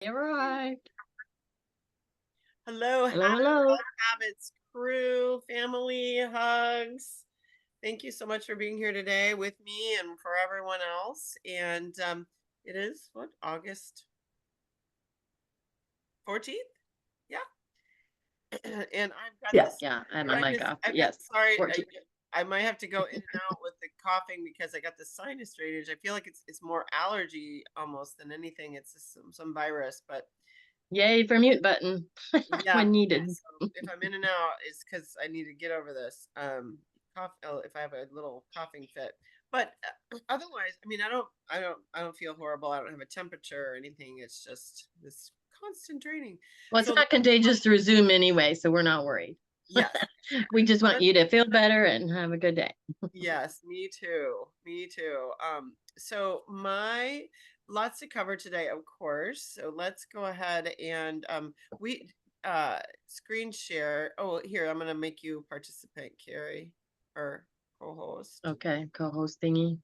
They arrived. Hello, Hello, Happy hello. Health Habits crew, family, hugs. Thank you so much for being here today with me and for everyone else. And it is what, August 14th? Yeah. And I've got Yeah, this yeah. I had my mic sinus. off, but I've got yes, sorry, 14. I might have to go in and out with the coughing because I got the sinus drainage. I feel like it's more allergy almost than anything. It's just some virus, but Yay for mute button yeah. when needed. So if I'm in and out, it's because I need to get over this. If I have a little coughing fit, but otherwise, I mean, I don't feel horrible. I don't have a temperature or anything. It's just this constant draining. Well, it's So not contagious through Zoom anyway, so we're not worried. yes, We just want one, you to feel better and have a good day. yes, me too, me too. So my lots to cover today, of course. So let's go ahead and we screen share. Oh, here, I'm gonna make you participant, Carrie, or co-host. Okay, co-host thingy.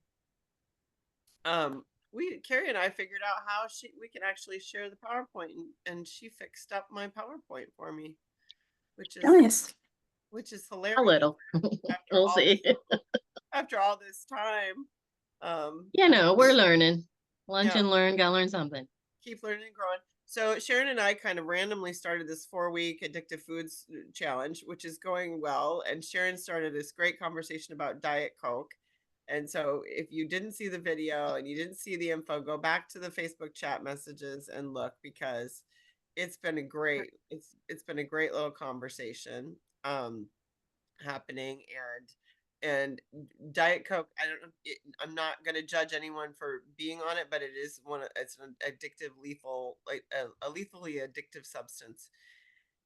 Um, we Carrie and I figured out how we can actually share the PowerPoint, and she fixed up my PowerPoint for me, which is Nice. A hilarious little. after We'll all see. this time. You I know, we're learning. Lunch yeah, and learn, gotta learn something. keep learning and growing. So Sharon and I kind of randomly started this 4-week addictive foods challenge, which is going well. And Sharon started this great conversation about Diet Coke. And so if you didn't see the video and you didn't see the info, go back to the Facebook chat messages and look because it's been a great little conversation happening and Diet Coke, I don't know. I'm not going to judge anyone for being on it, but it's an addictive, lethal, like a lethally addictive substance.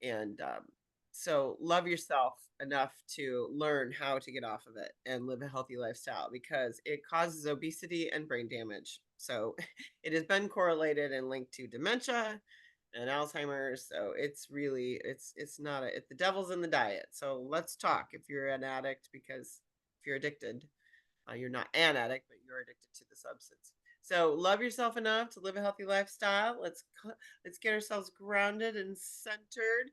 And so love yourself enough to learn how to get off of it and live a healthy lifestyle because it causes obesity and brain damage. So it has been correlated and linked to dementia and Alzheimer's. So it's not the devil's in the diet. So let's talk if you're an addict because if you're addicted, you're not an addict, but you're addicted to the substance. So love yourself enough to live a healthy lifestyle. Let's get ourselves grounded and centered.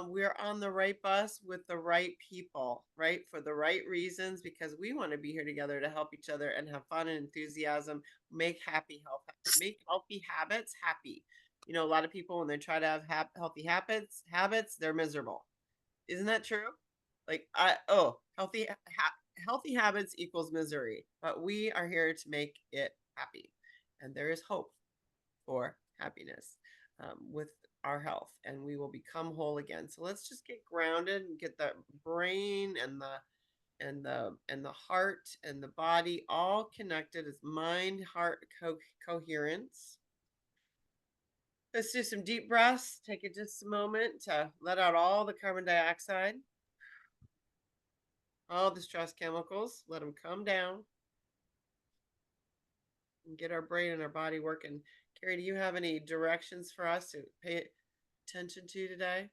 We're on the right bus with the right people, right? For the right reasons, because we want to be here together to help each other and have fun and enthusiasm, make healthy habits happy. You know, a lot of people when they try to have healthy habits, they're miserable. Isn't that true? Like healthy habits equals misery, but we are here to make it happy, and there is hope for happiness with our health, and we will become whole again. So let's just get grounded and get the brain and the heart and the body all connected as mind heart coherence. Let's do some deep breaths. Take it just a moment to let out all the carbon dioxide, all the stress chemicals, let them come down and get our brain and our body working. Carrie, do you have any directions for us to pay attention to today?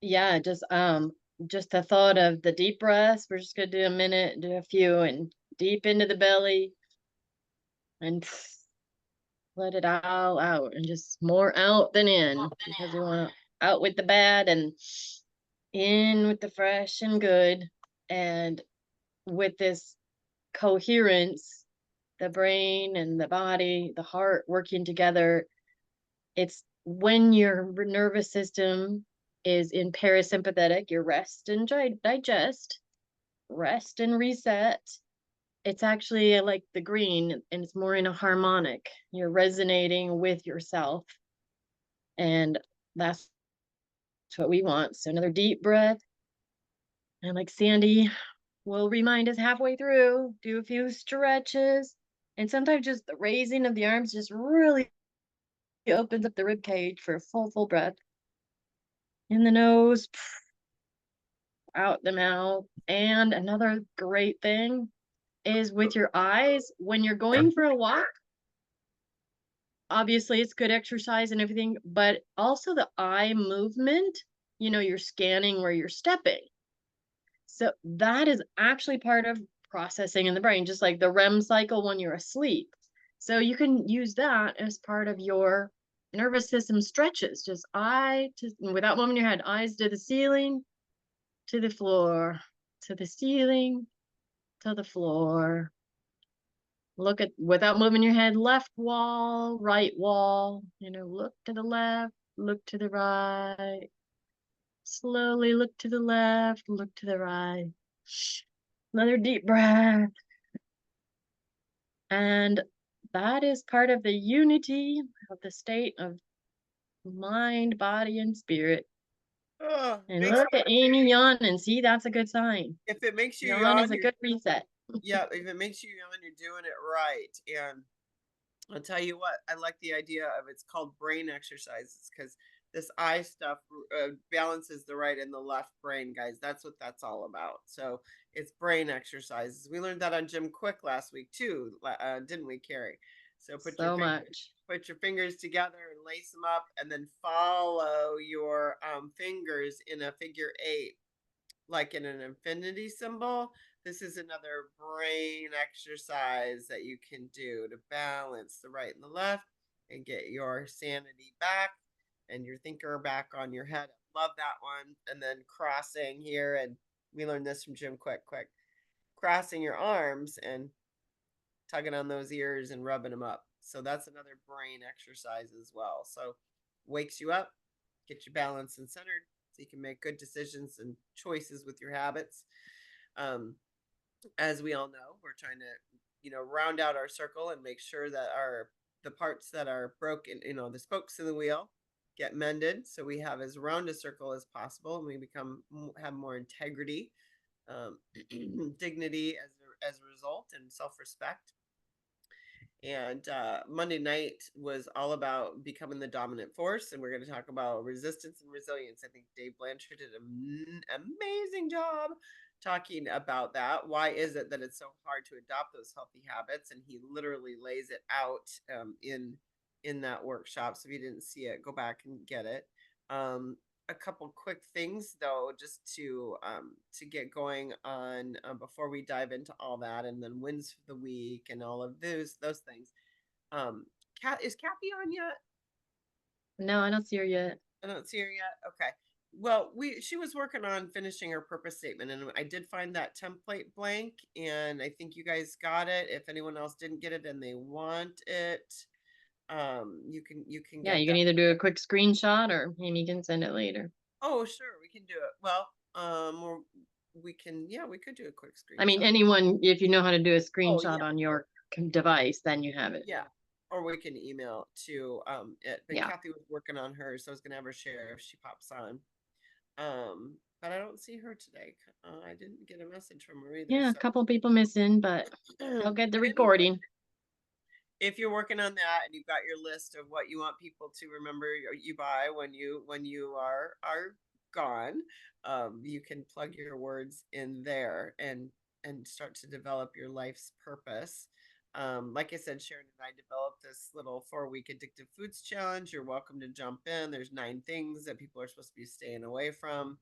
Yeah, just the thought of the deep breaths. We're just gonna do a minute, do a few, and deep into the belly, and let it all out, and just more out than in, because we want out with the bad and in with the fresh and good. And with this coherence, the brain and the body, the heart working together, it's when your nervous system is in parasympathetic, your rest and digest, rest and reset. It's actually like the green, and it's more in a harmonic. You're resonating with yourself, and that's what we want. So another deep breath, and like Sandy will remind us halfway through, do a few stretches, and sometimes just the raising of the arms just really opens up the rib cage for a full breath in the nose, out the mouth. And another great thing is with your eyes when you're going for a walk. Obviously, it's good exercise and everything, but also the eye movement, you're scanning where you're stepping. So that is actually part of processing in the brain, just like the REM cycle when you're asleep. So you can use that as part of your nervous system stretches. Just without moving your head, eyes to the ceiling, to the floor, to the ceiling, to the floor. Look at, without moving your head, left wall, right wall, look to the left, look to the right. Slowly look to the left, look to the right. Another deep breath. And that is part of the unity of the state of mind, body, and spirit. Oh, And look at Amy yawn and see, that's a good sign. if it makes you Yawn is yawn, a good reset. yeah, if it makes you yawn, you're doing it right. And I'll tell you what, I like the idea of it's called brain exercises because this eye stuff balances the right and the left brain, guys. That's what that's all about. So it's brain exercises. We learned that on Jim Quick last week too, didn't we, Carrie? So So much. put your fingers together and lace them up, and then follow your fingers in a figure eight, like in an infinity symbol. This is another brain exercise that you can do to balance the right and the left and get your sanity back and your thinker back on your head. Love that one. And then crossing here, and we learned this from Jim Quick. Crossing your arms and tugging on those ears and rubbing them up. So that's another brain exercise as well. So wakes you up, get you balanced and centered so you can make good decisions and choices with your habits. As we all know, we're trying to, round out our circle and make sure that the parts that are broken, the spokes in the wheel get mended. So we have as round a circle as possible and we have more integrity, dignity as a result, and self-respect. And Monday night was all about becoming the dominant force. And we're going to talk about resistance and resilience. I think Dave Blanchard did an amazing job talking about that. Why is it that it's so hard to adopt those healthy habits? And he literally lays it out in that workshop. So if you didn't see it, go back and get it. A couple quick things though, just to get going on before we dive into all that, and then wins for the week and all of those things. Is Kathy on yet? No, I don't see her yet. I don't see her yet. Okay. Well, she was working on finishing her purpose statement, and I did find that template blank, and I think you guys got it. If anyone else didn't get it and they want it, you can Yeah, get you can that. either do a quick screenshot or Amy can send it later. Oh, sure, we can do it. Well, or we can, yeah, we could do a quick screenshot. I mean, anyone, if you know how to do a Oh, screenshot yeah. on your device, then you have it. Yeah. Or we can email to it. But Yeah. Kathy was working on hers, so I was gonna have her share if she pops on. But I don't see her today. I didn't get a message from her either. Yeah, a So couple people missing, but they'll get the recording. if you're working on that and you've got your list of what you want people to remember you by when you are gone, you can plug your words in there and start to develop your life's purpose. Like I said, Sharon and I developed this little 4-week addictive foods challenge. You're welcome to jump in. There's 9 things that people are supposed to be staying away from,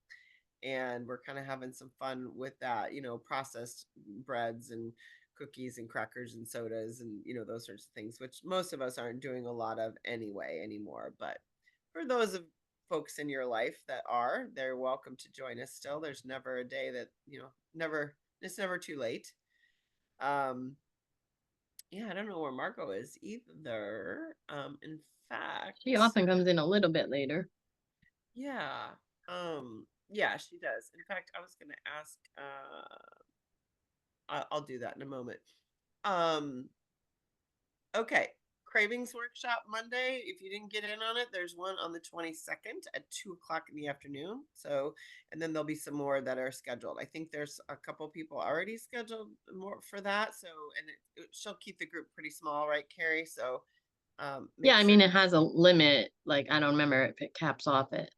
and we're kind of having some fun with that, processed breads and cookies and crackers and sodas and those sorts of things, which most of us aren't doing a lot of anymore. But for those of folks in your life that are, they're welcome to join us still. There's never a day that it's never too late. Yeah, I don't know where Margot is either. In fact, She often comes in a little bit later. yeah. Yeah, she does. In fact, I was gonna ask, I'll do that in a moment. Okay. Cravings workshop Monday. If you didn't get in on it, there's one on the 22nd at 2:00 in the afternoon. So, and then there'll be some more that are scheduled. I think there's a couple people already scheduled more for that. So, and she'll keep the group pretty small, right, Carrie? So, Yeah, I mean, it has a limit. Like, I don't remember if it caps off at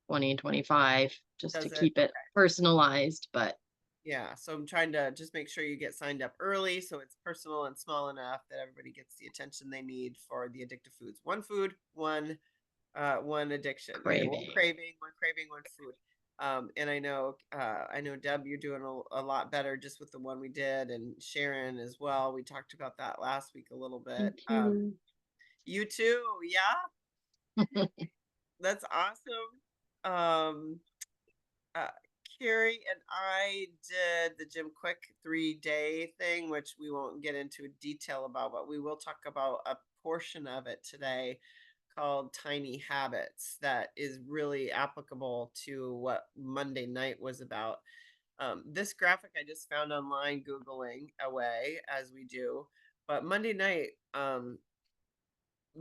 20 and 25, just to keep it personalized, but yeah, so I'm trying to just make sure you get signed up early so it's personal and small enough that everybody gets the attention they need for the addictive foods. One food, one addiction. Craving. One craving, one food. And I know Deb, you're doing a lot better just with the one we did, and Sharon as well. We talked about that last week a little bit. You too, yeah. That's awesome. Uh, Carrie and I did the Jim Quick 3-day thing, which we won't get into detail about, but we will talk about a portion of it today called Tiny Habits that is really applicable to what Monday night was about. This graphic I just found online, Googling away as we do. But Monday night,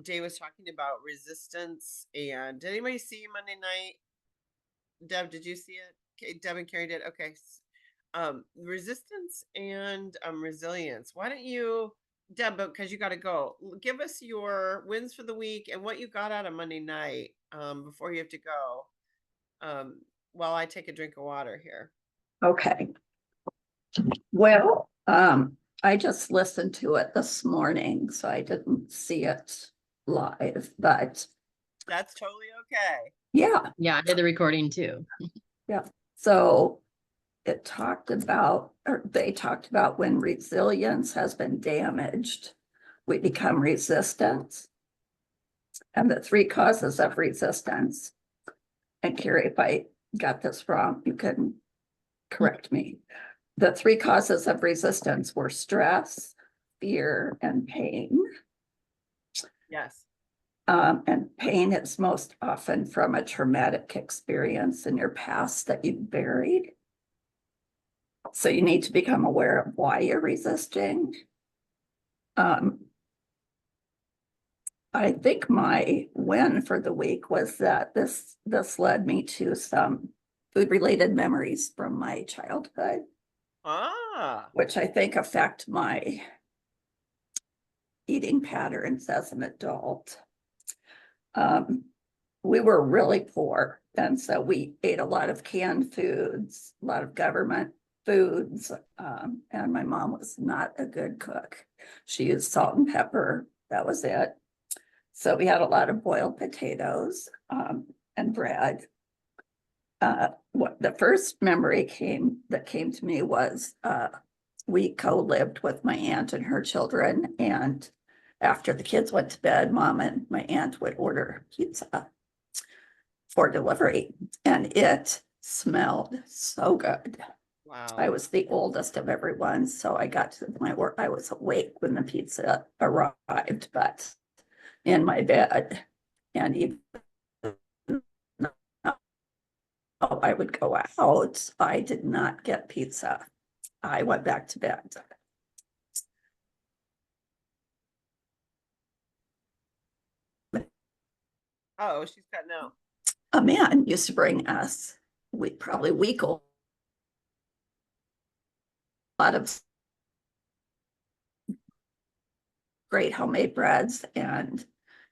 Jay was talking about resistance. And did anybody see Monday night? Deb, did you see it? Okay, Deb and Carrie did. Okay. Resistance and resilience. Why don't you, Deb, because you got to go, give us your wins for the week and what you got out of Monday night before you have to go while I take a drink of water here. Okay. Well, I just listened to it this morning, so I didn't see it live, but That's totally okay. yeah, Yeah, I did the recording too. so it talked about, or they talked about when resilience has been damaged, we become resistant. And the 3 causes of resistance. And Carrie, if I got this wrong, you can correct me. The 3 causes of resistance were stress, fear, and pain. Yes. And pain is most often from a traumatic experience in your past that you buried. So you need to become aware of why you're resisting. I think my win for the week was that this led me to some food-related memories from my childhood, which I think affect my eating patterns as an adult. We were really poor, and so we ate a lot of canned foods, a lot of government foods, and my mom was not a good cook. She used salt and pepper, that was it. So we had a lot of boiled potatoes and bread. What the first memory that came to me was we co-lived with my aunt and her children, and after the kids went to bed, mom and my aunt would order pizza for delivery, and it smelled so good. Wow. I was the oldest of everyone, so I got to the point where I was awake when the pizza arrived, but in my bed, and even though I would go out, I did not get pizza. I went back to bed. Oh, she's cutting out. A man used to bring us, probably week old, a lot of great homemade breads, and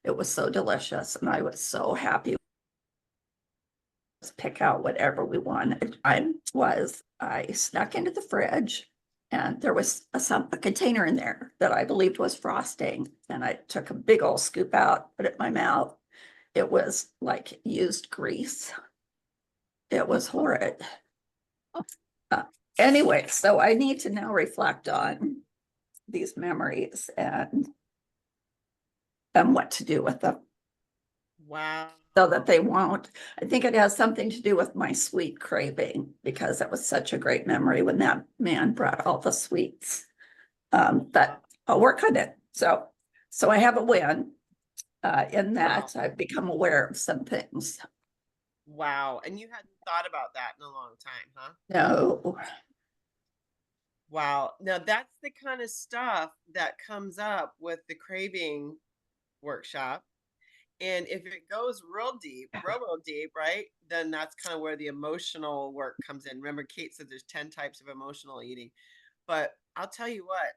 it was so delicious, and I was so happy to pick out whatever we wanted. I snuck into the fridge, and there was a container in there that I believed was frosting, and I took a big old scoop out, put it in my mouth. It was like used grease. It was horrid. Anyway, so I need to now reflect on these memories and what to do with them Wow. so that they won't. I think it has something to do with my sweet craving, because it was such a great memory when that man brought all the sweets. But I'll work on it. So I have a win in that Wow. I've become aware of some things. Wow. And you hadn't thought about that in a long time, huh? No. Wow. Now that's the kind of stuff that comes up with the craving workshop. And if it goes real deep, real deep, right? Then that's kind of where the emotional work comes in. Remember, Kate said there's 10 types of emotional eating. But I'll tell you what,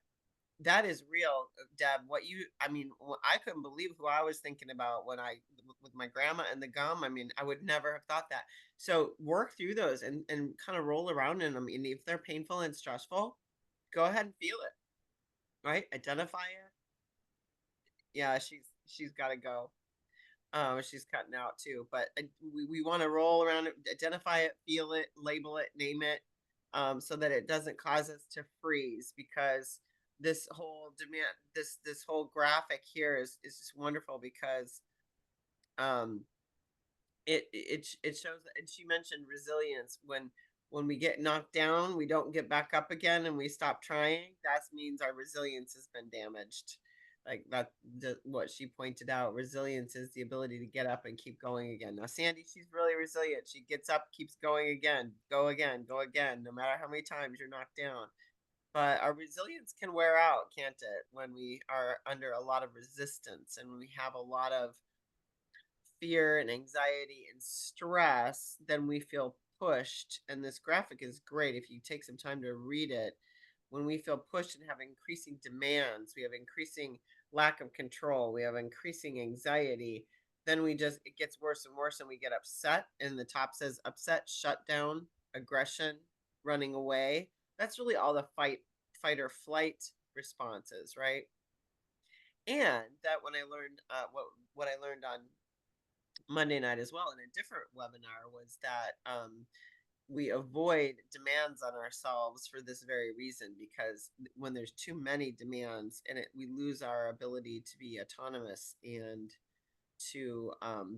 that is real, Deb. I couldn't believe who I was thinking about with my grandma and the gum. I mean, I would never have thought that. So work through those and kind of roll around in them. And if they're painful and stressful, go ahead and feel it, right? Identify it. Yeah, she's got to go. She's cutting out too, but we want to roll around it, identify it, feel it, label it, name it, so that it doesn't cause us to freeze. Because this whole demand, this whole graphic here is just wonderful, because it shows, and she mentioned resilience. When we get knocked down, we don't get back up again and we stop trying. That means our resilience has been damaged. Like what she pointed out. Resilience is the ability to get up and keep going again. Now Sandy, she's really resilient. She gets up, keeps going again, go again, go again, no matter how many times you're knocked down. But our resilience can wear out, can't it, when we are under a lot of resistance and when we have a lot of fear and anxiety and stress, then we feel pushed. And this graphic is great if you take some time to read it. When we feel pushed and have increasing demands, we have increasing lack of control, we have increasing anxiety, then it gets worse and worse and we get upset. And the top says upset, shut down, aggression, running away. That's really all the fight or flight responses, right? And that when I learned what I learned on Monday night as well in a different webinar was that we avoid demands on ourselves for this very reason, because when there's too many demands we lose our ability to be autonomous and to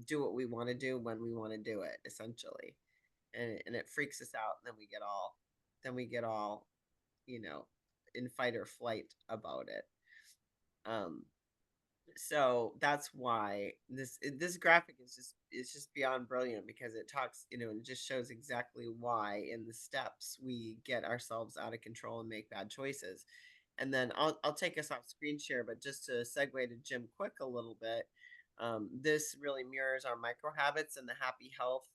do what we want to do when we want to do it, essentially. And it freaks us out. And then we get all, in fight or flight about it. So that's why this graphic is just beyond brilliant, because it talks, and it just shows exactly why in the steps we get ourselves out of control and make bad choices. And then I'll take us off screen share, but just to segue to Jim Quick a little bit, this really mirrors our micro habits and the happy health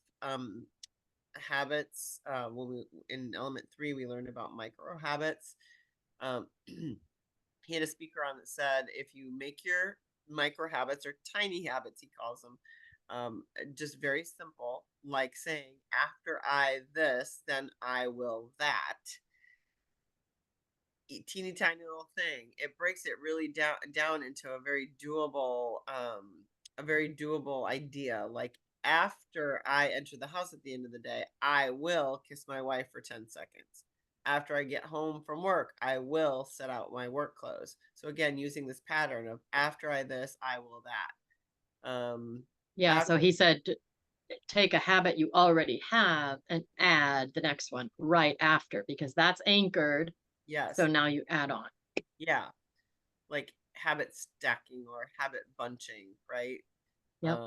habits. When in element 3 we learned about micro habits. He had a speaker on that said, if you make your micro habits, or tiny habits he calls them, just very simple, like saying, after I this, then I will that. Teeny tiny little thing. It breaks it really down into a very doable idea. Like, after I enter the house at the end of the day, I will kiss my wife for 10 seconds. After I get home from work, I will set out my work clothes. So again, using this pattern of after I this, I will that. Yeah, so he said take a habit you already have and add the next one right after, because that's anchored. Yes. So now you add on. Yeah. Like habit stacking or habit bunching, right? Yep.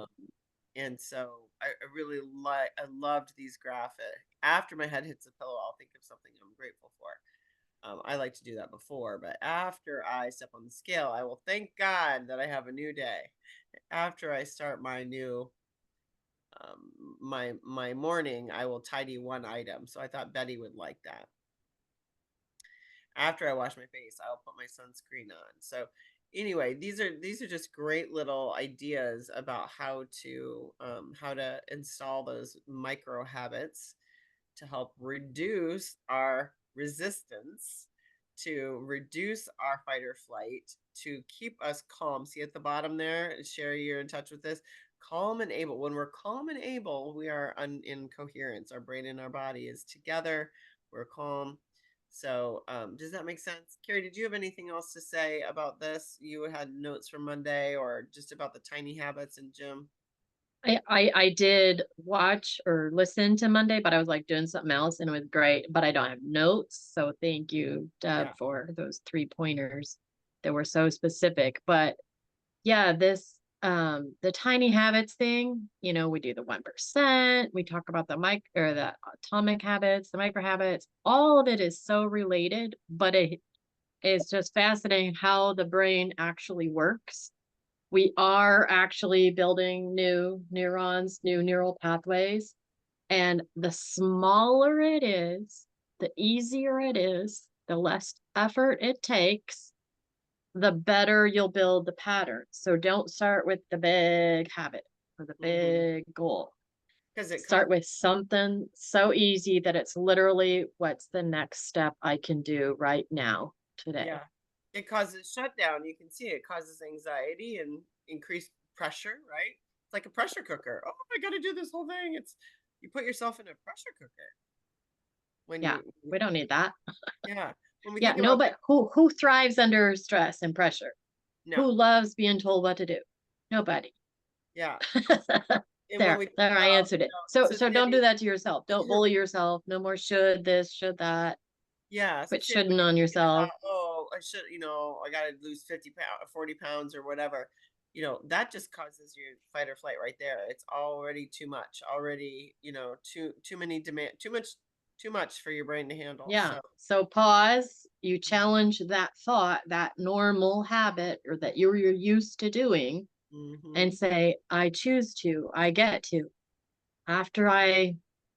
And so I really I loved these graphics. After my head hits the pillow, I'll think of something I'm grateful for. I like to do that before, but after I step on the scale, I will thank God that I have a new day. After I start my new my morning, I will tidy one item. So I thought Betty would like that. After I wash my face, I'll put my sunscreen on. So anyway, these are just great little ideas about how to install those micro habits to help reduce our resistance, to reduce our fight or flight, to keep us calm. See at the bottom there, Sherry, you're in touch with this. Calm and able. When we're calm and able, we are in coherence. Our brain and our body is together. We're calm. So does that make sense? Carrie, did you have anything else to say about this? You had notes from Monday or just about the tiny habits, and Jim? I did watch or listen to Monday, but I was like doing something else and it was great, but I don't have notes. So thank you, Deb, for those 3 pointers that were so specific. But yeah, this the tiny habits thing, we do the 1%, we talk about the atomic habits, the micro habits, all of it is so related, but it is just fascinating how the brain actually works. We are actually building new neurons, new neural pathways. And the smaller it is, the easier it is, the less effort it takes, the better you'll build the pattern. So don't start with the big habit or the big goal. Start with something so easy that it's literally, what's the next step I can do right now, today? Yeah. It causes shutdown. You can see it causes anxiety and increased pressure, right? It's like a pressure cooker. Oh, I got to do this whole thing. You put yourself in a pressure cooker. We don't need that. Yeah. But who thrives under stress and pressure? No. Who loves being told what to do? Nobody. Yeah. And when we talk There, I about, answered it. so So don't do Sandy, that to yourself. Don't bully yourself. No more should this, should that. yeah, so Quit Sandy, shouldn't when you're on thinking yourself. about, oh, I should, I got to lose 50 pounds, 40 pounds or whatever, that just causes you fight or flight right there. It's already too much, already, too many demand, too much for your brain to handle. Yeah. So, So pause, you challenge that thought, that normal habit or that you're used to doing, and mhm, say, I choose to, I get to. After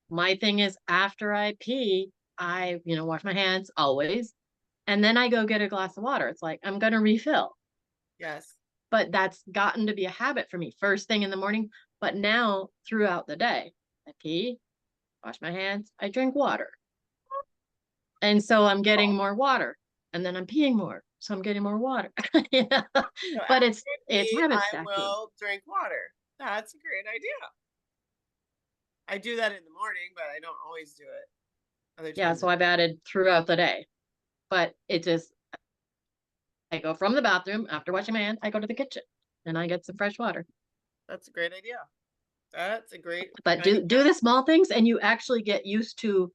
my thing is after I pee, I, wash my hands always. And then I go get a glass of water. It's like, I'm going to refill. yes, But that's gotten to be a habit for me first thing in the morning. But now throughout the day, I pee, wash my hands, I drink water. And so I'm getting more water and then I'm peeing more. So I'm getting more water. Yeah. so But after it's me, habit I stacking. will drink water. That's a great idea. I do that in the morning, but I don't always do it other Yeah. times. So I've added throughout the day. But I go from the bathroom after washing my hands, I go to the kitchen and I get some fresh water. That's a great idea. That's a great But idea. do the small things and you actually get used to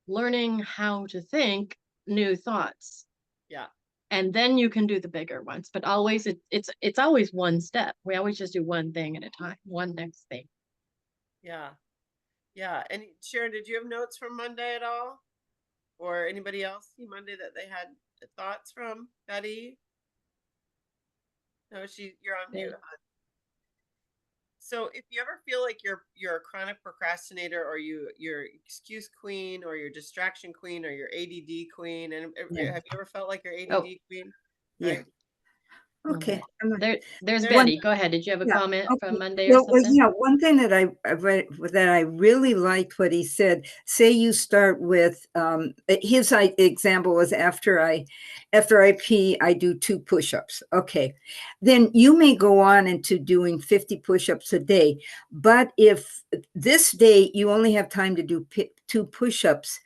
learning how to think new thoughts. Yeah. And then you can do the bigger ones. But always it's always one step. We always just do one thing at a time, one next thing. Yeah. Yeah. And Sharon, did you have notes from Monday at all? Or anybody else see Monday that they had thoughts from? Betty? No, you're on mute. So if you ever feel like you're a chronic procrastinator, or you're excuse queen, or you're distraction queen, or you're ADD queen, and Yeah. have you ever felt like you're Oh, ADD queen? Yeah. Right? Okay. there's There's Betty. Go ahead. Did you have a Yeah, comment from okay. Monday or something? Yeah, one thing that I read that I really liked what he said. Say you start with his example was after I pee, I do 2 push-ups. Okay, then you may go on into doing 50 push-ups a day, but if this day you only have time to do 2 push-ups,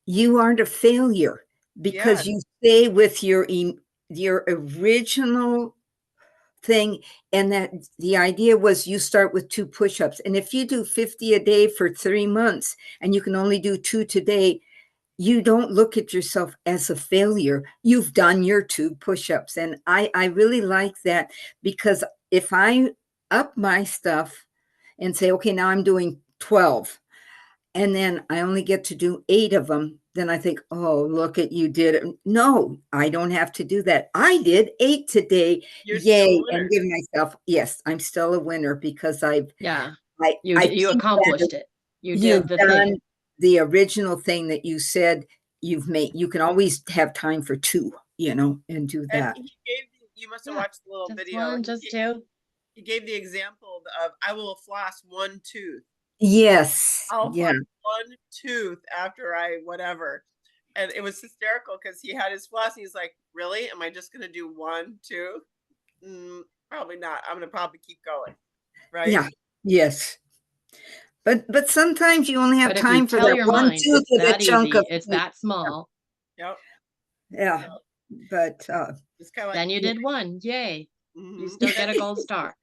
you aren't a failure because Yes. you stay with your original thing, and that the idea was you start with 2 push-ups, and if you do 50 a day for 3 months and you can only do 2 today, you don't look at yourself as a failure. You've done your 2 push-ups, and I really like that, because if I up my stuff and say, okay, now I'm doing 12 and then I only get to do 8 of them, then I think, oh, look at you did it. No, I don't have to do that. I did 8 today. You're still a Yay. winner. And give myself, yes, I'm still a winner because Yeah. I You think accomplished that it. You you've did the done thing. the original thing that you said you've made. You can always have time for 2, and do And that. you must have Yeah. watched the little Just video. one, just two. He gave the example of, I will floss 1 tooth. Yes. I'll Yeah. floss 1 tooth after I whatever. And it was hysterical because he had his floss and he's like, really? Am I just going to do 1 tooth? Probably not. I'm going to probably keep going. Right? Yeah. Yes. But sometimes you only have But if you time for tell that your one mind tooth it's of a that chunk easy, of it's meat. that small, Yep. Yeah. Yep. But It's kind of like, then you did 1. Yay. You mhm. still get a gold star.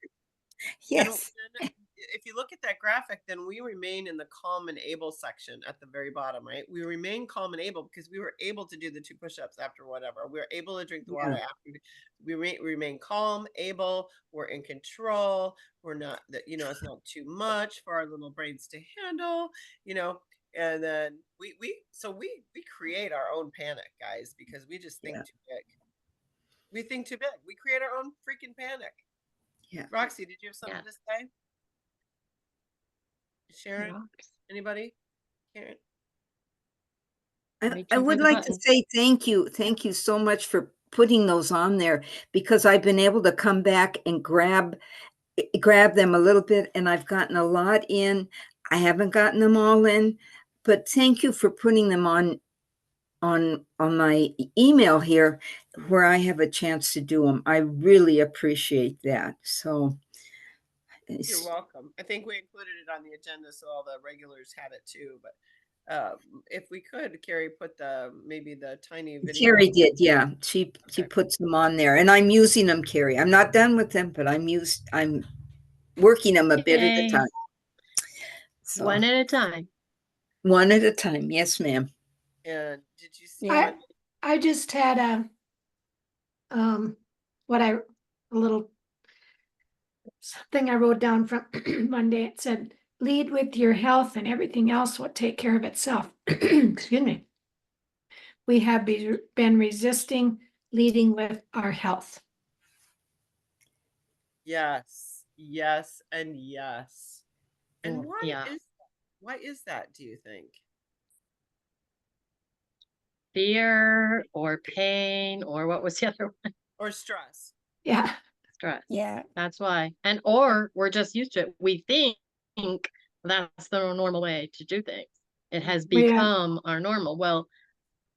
yes. And if you look at that graphic, then we remain in the calm and able section at the very bottom, right? We remain calm and able because we were able to do the 2 push-ups after whatever. We were able to drink the water Yeah. after. We remain calm, able. We're in control. We're not that it's not too much for our little brains to handle. And then we create our own panic, guys, because we just think Yeah. too big. We think too big. We create our own freaking panic. Yeah. Roxy, did you have something Yeah. to say? Sharon? Rocks. Anybody? Karen? I Reaching for would the like to button. say thank you. Thank you so much for putting those on there, because I've been able to come back and grab them a little bit, and I've gotten a lot in. I haven't gotten them all in, but thank you for putting them on my email here where I have a chance to do them. I really appreciate that. So You're welcome. I think we included it on the agenda so all the regulars had it too. But if we could, Carrie, put maybe the tiny video. Carrie did, yeah. She Okay. puts them on there, and I'm using them, Carrie. I'm not done with them, but I'm working them a bit at a Yay. time. So One at a time. one at a time. Yes, ma'am. And did you see Yeah. I just had a little thing I wrote down from Monday. It said, lead with your health and everything else will take care of itself. Excuse me. We have been resisting leading with our health. Yes, yes, and yes. And Mm, yeah. why is that, do you think? Fear or pain or what was the other one? Or stress? Yeah. Stress. Yeah. That's why. And or we're just used to it. We think that's the normal way to do things. It has Yeah. become our normal. Well,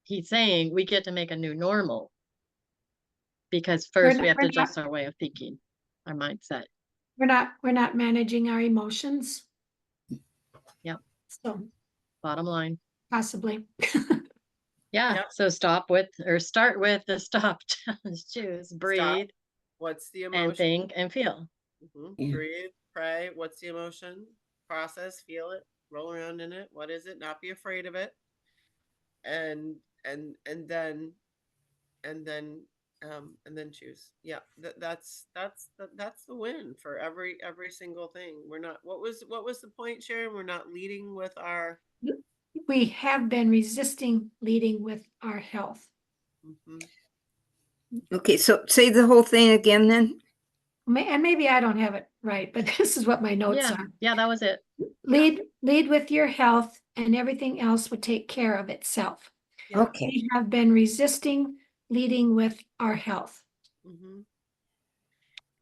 he's saying we get to make a new normal because first we have to adjust our way of thinking, our mindset. We're not managing our emotions. Yep. So Bottom line. possibly. Yeah. Yep. So start with the stop challenge. Choose, breathe, What's the and emotion? think and feel. Yeah. Breathe, pray. What's the emotion? Process, feel it, roll around in it. What is it? Not be afraid of it. And then choose. Yeah, that's the win for every single thing. We're not. What was the point, Sharon? We're not leading with our. We have been resisting leading with our health. Mhm. Okay, so say the whole thing again then. And maybe I don't have it right, but this is what my notes Yeah. are. Yeah, that was it. Lead with your health and everything else would take care of itself. Yeah. Okay. We have been resisting leading with our health. Mhm.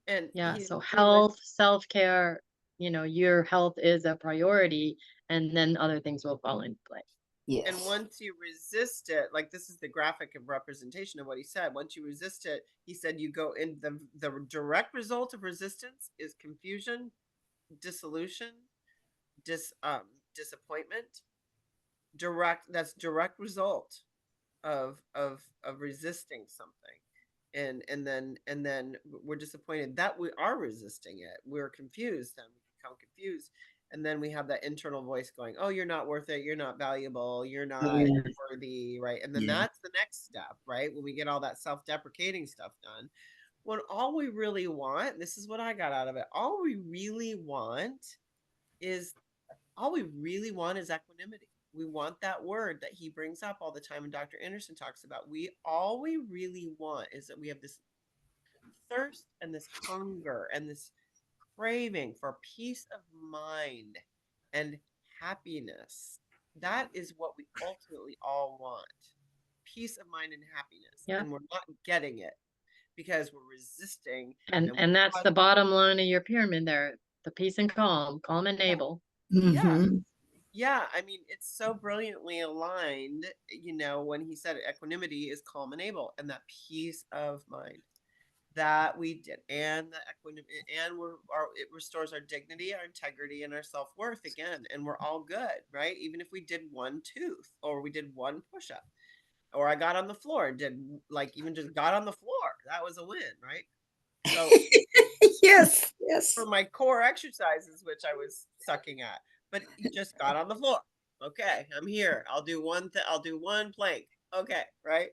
And Yeah. he- So he health, self-care, your health is a priority, and then other things will fall into place. Yes. And once you resist it, like this is the graphic of representation of what he said. Once you resist it, he said you go in the direct result of resistance is confusion, dissolution, disappointment. That's direct result of resisting something. And then we're disappointed that we are resisting it. We're confused, then we become confused. And then we have that internal voice going, oh, you're not worth it, you're not valuable, you're not Yeah. worthy, right? And then Yeah. that's the next step, right? When we get all that self-deprecating stuff done, when all we really want, this is what I got out of it, all we really want is equanimity. We want that word that he brings up all the time and Dr. Anderson talks about. All we really want is that we have this thirst and this hunger and this craving for peace of mind and happiness. That is what we ultimately all want. Peace of mind and happiness. Yeah. And we're not getting it because we're resisting. And that's the bottom line of your pyramid there. The peace and calm and able. Mhm. Yeah, I mean, it's so brilliantly aligned, when he said equanimity is calm and able, and that peace of mind that we did, and the equanimity, and it restores our dignity, our integrity, and our self-worth again, and we're all good, right? Even if we did one tooth, or we did one push-up, or I got on the floor and did even just got on the floor, that was a win, right? So Yes. Yes. for my core exercises, which I was sucking at, but you just got on the floor. Okay, I'm here. I'll do one plank. Okay, right?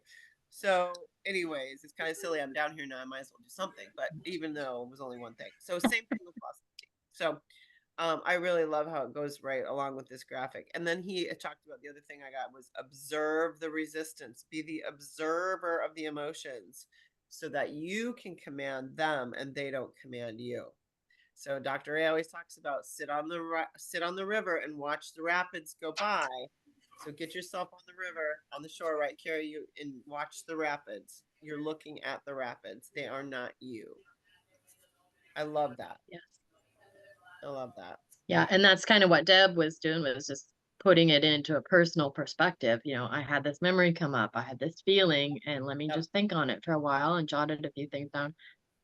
So anyways, it's kind of silly. I'm down here now. I might as well do something, but even though it was only one thing. So same thing with positivity. So I really love how it goes right along with this graphic. And then he talked about the other thing I got was observe the resistance, be the observer of the emotions so that you can command them and they don't command you. So Dr. A always talks about sit on the river and watch the rapids go by. So get yourself on the river, on the shore, right, Carrie, you and watch the rapids. You're looking at the rapids. They are not you. I love that. Yes. I love that. Yeah. And that's kind of what Deb was doing, was just putting it into a personal perspective. I had this memory come up, I had this feeling, and let me Yep. just think on it for a while and jotted a few things down.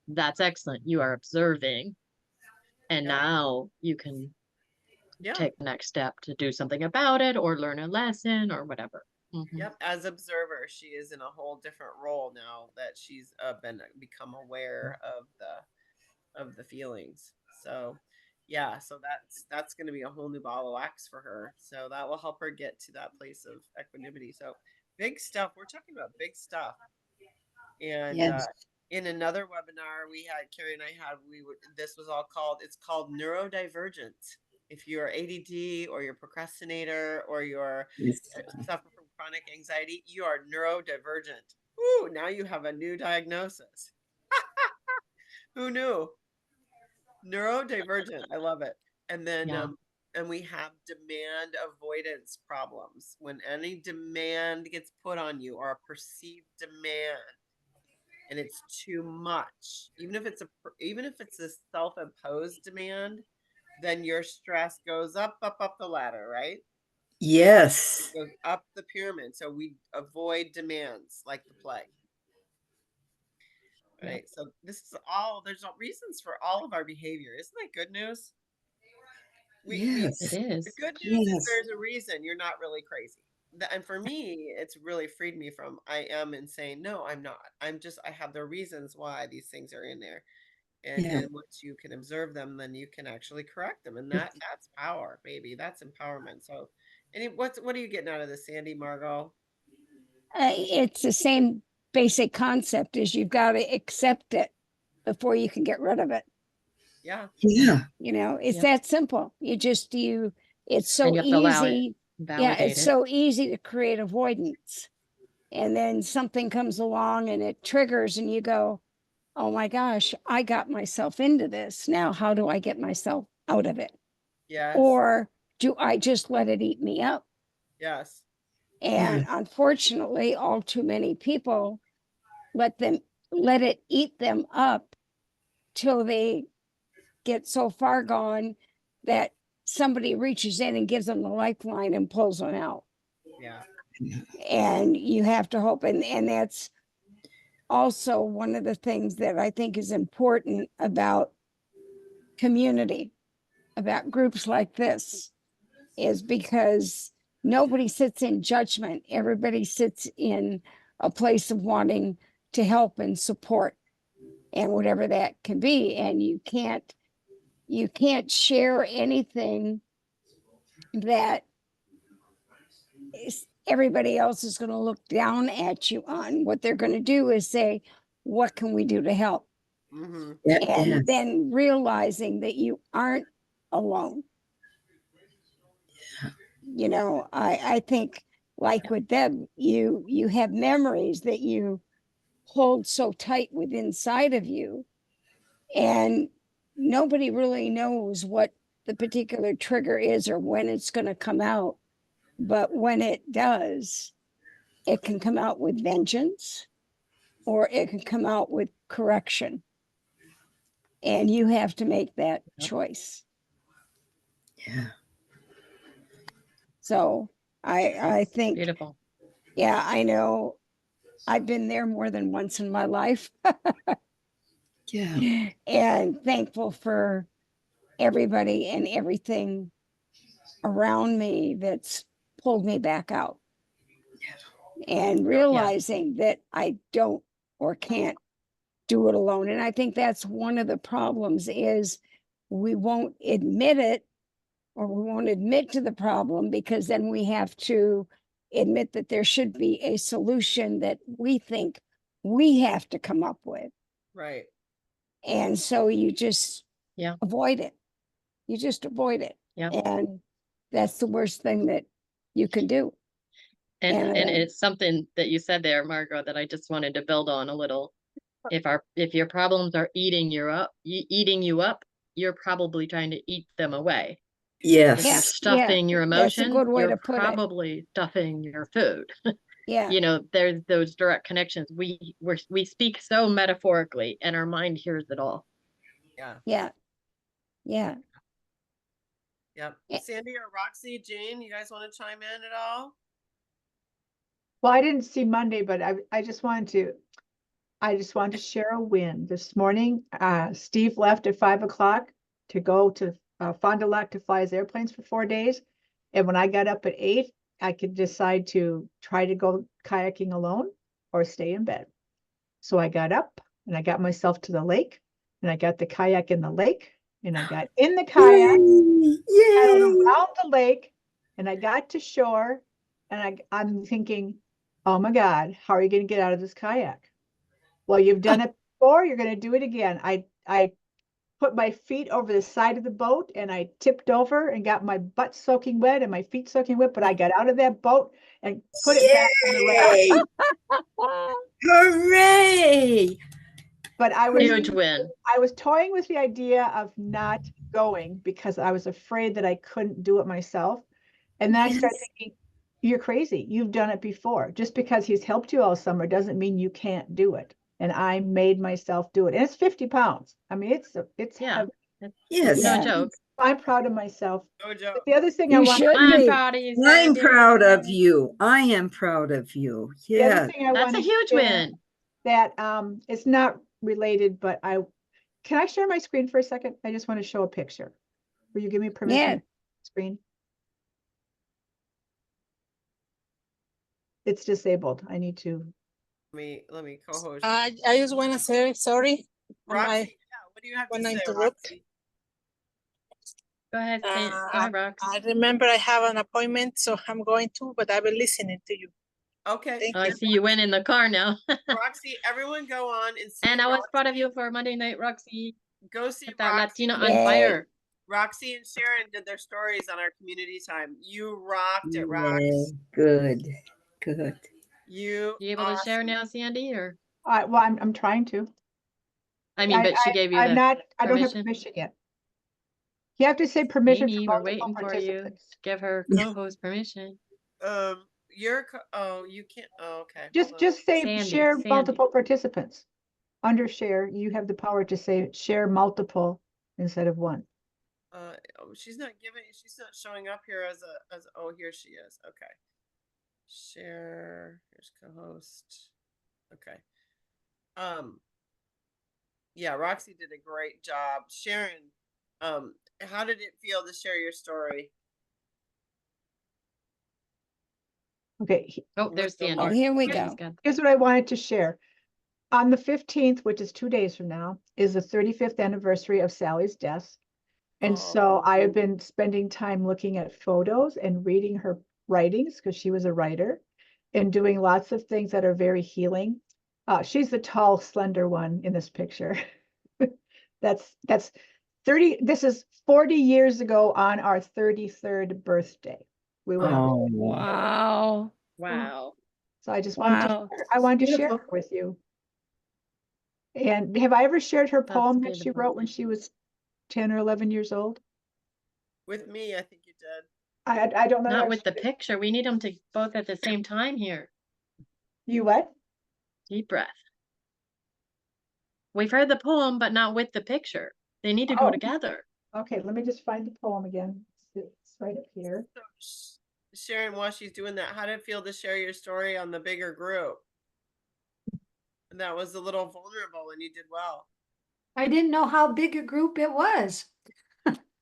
That's excellent. You are observing. And Yep. now you can Yeah. take the next step to do something about it or learn a lesson or whatever. Mhm. Yep. As observer, she is in a whole different role now that she's become aware of the feelings. So yeah, so that's going to be a whole new ball of wax for her. So that will help her get to that place of equanimity. So big stuff. We're talking about big stuff. And Yes. in another webinar we had, Carrie and I had, this was all called, it's called neurodivergent. If you're ADD or you're procrastinator or you're suffer from chronic anxiety, you are neurodivergent. Ooh, now you have a new diagnosis. Who knew? Neurodivergent. I love it. And then Yeah. and we have demand avoidance problems. When any demand gets put on you, or a perceived demand, and it's too much, even if it's a self-imposed demand, then your stress goes up the ladder, right? Yes. It goes up the pyramid. So we avoid demands like the plague. Right. So this is there's reasons for all of our behavior. Isn't that good news? Yes. It is. The good news is Yes. there's a reason you're not really crazy. And for me, it's really freed me from I am insane. No, I'm not. I have the reasons why these things are in there. And Yeah. once you can observe them, then you can actually correct them. And that's power, baby. That's empowerment. So what are you getting out of this, Sandy, Margot? It's the same basic concept as you've got to accept it before you can get rid of it. Yeah. Yeah. You know, it's Yep. that simple. It's so And you have to allow it, easy. Yeah, validate it's it. so easy to create avoidance. And then something comes along and it triggers and you go, oh my gosh, I got myself into this. Now, how do I get myself out of it? Yes. Or do I just let it eat me up? Yes. And unfortunately, all too many people let it eat them up till they get so far gone that somebody reaches in and gives them the lifeline and pulls them out. Yeah. And you have to hope, and that's also one of the things that I think is important about community, about groups like this, is because nobody sits in judgment. Everybody sits in a place of wanting to help and support, and whatever that can be. And you can't share anything that everybody else is going to look down at you on. What they're going to do is say, what can we do to help? Mm-hmm. And then realizing that you aren't alone. You know, I think, like with Deb, you have memories that you hold so tight within inside of you, and nobody really knows what the particular trigger is or when it's going to come out. But when it does, it can come out with vengeance or it can come out with correction. And you have to make that choice. Yeah. So I think, Beautiful. yeah, I know I've been there more than once in my life. Yeah. And thankful for everybody and everything around me that's pulled me back out. And realizing that I don't or can't do it alone. And I think that's one of the problems is we won't admit it, or we won't admit to the problem, because then we have to admit that there should be a solution that we think we have to come up with. Right. And so you just avoid it. You just avoid it. Yeah. And that's the worst thing that you can do. And it's something that you said there, Margot, that I just wanted to build on a little. If your problems are eating you up, you're probably trying to eat them away. Yes. If you're stuffing your That's a emotions, good way you're to put it. probably stuffing your food. Yeah. You know, there's those direct connections. We speak so metaphorically, and our mind hears it all. Yeah. Yeah. Yeah. Yep. Sandy or Roxy, Jane, you guys want to chime in at all? Well, I didn't see Monday, but I just wanted to share a win. This morning, Steve left at 5 o'clock to go to Fond du Lac to fly his airplanes for 4 days. And when I got up at 8, I could decide to try to go kayaking alone or stay in bed. So I got up and I got myself to the lake and I got the kayak in the lake and I got in the kayak, paddled Yay! around the lake, and I got to shore, and I'm thinking, oh my God, how are you going to get out of this kayak? Well, you've done it before, you're going to do it again. I put my feet over the side of the boat and I tipped over and got my butt soaking wet and my feet soaking wet, but I got out of that boat and put it back on the raft. Yay! Hooray! But Huge win. I was toying with the idea of not going because I was afraid that I couldn't do it myself. And then I started Yes. thinking, you're crazy. You've done it before. Just because he's helped you all summer doesn't mean you can't do it. And I made myself do it. And it's 50 pounds. I mean, it's Yeah. heavy. Yes. No Yeah. joke. I'm proud of myself. No But joke. the other thing I You want, should I'm be. proud of you, I'm Sandy. proud of you. I am proud of you. the other Yes. thing I That's want a to huge share win. that it's not related, but can I share my screen for a second? I just want to show a picture. Will you give me permission? Yeah. to share the Screen. It's disabled. I need to. Let me co-host. I just want to say sorry. Roxy, I, yeah, what do you have to when I say, interrupt, Roxy? Go ahead, Go ahead, Rox. I remember I have an appointment, so I'm going to, but I've been listening to you. Okay. Thank Oh, I you. see you went in the car now. Everyone go on and see And I was Roxy. proud of you for Monday night, Roxy. Go see Put that Roxy. Latina on Yay. fire. Roxy and Sharon did their stories on our community time. You rocked it, Yay. Rox. Good. Good. You You able to share awesome. now, Sandy? Or Well, I'm trying to. I mean, but she gave you I'm the not. I don't have permission? permission yet. You have to say permission Amy, for we're multiple waiting for you. participants. Give her Yeah. co-host permission. You can't. Oh, okay. Just say Sandy, share Sandy. multiple participants. Under share, you have the power to say share multiple instead of one. She's not showing up here as oh, here she is. Okay. Share, here's co-host. Okay. Yeah, Roxy did a great job. Sharon, how did it feel to share your story? Okay, Oh, there's the Sandy. Oh, here we Sandy's go. good. here's what I wanted to share. On the 15th, which is 2 days from now, is the 35th anniversary of Sally's death. And so I have been spending time looking at photos and reading her writings because she was a writer and doing lots of things that are very healing. She's the tall, slender one in this picture. That's 30. This is 40 years ago on our 33rd birthday. We went. Oh, Wow. Wow. So I just wanted Wow. I wanted to share Beautiful. her with you. And have I ever shared her That's poem that she beautiful. wrote when she was 10 or 11 years old? With me, I think you did. I don't know. Not if with the she did. picture. We need them to both at the same time here. You what? Deep breath. We've heard the poem, but not with the picture. They need to go Oh. together. Okay, let me just find the poem again. It's right up here. So, Sharon, while she's doing that, how did it feel to share your story on the bigger group? And that was a little vulnerable, and you did well. I didn't know how big a group it was.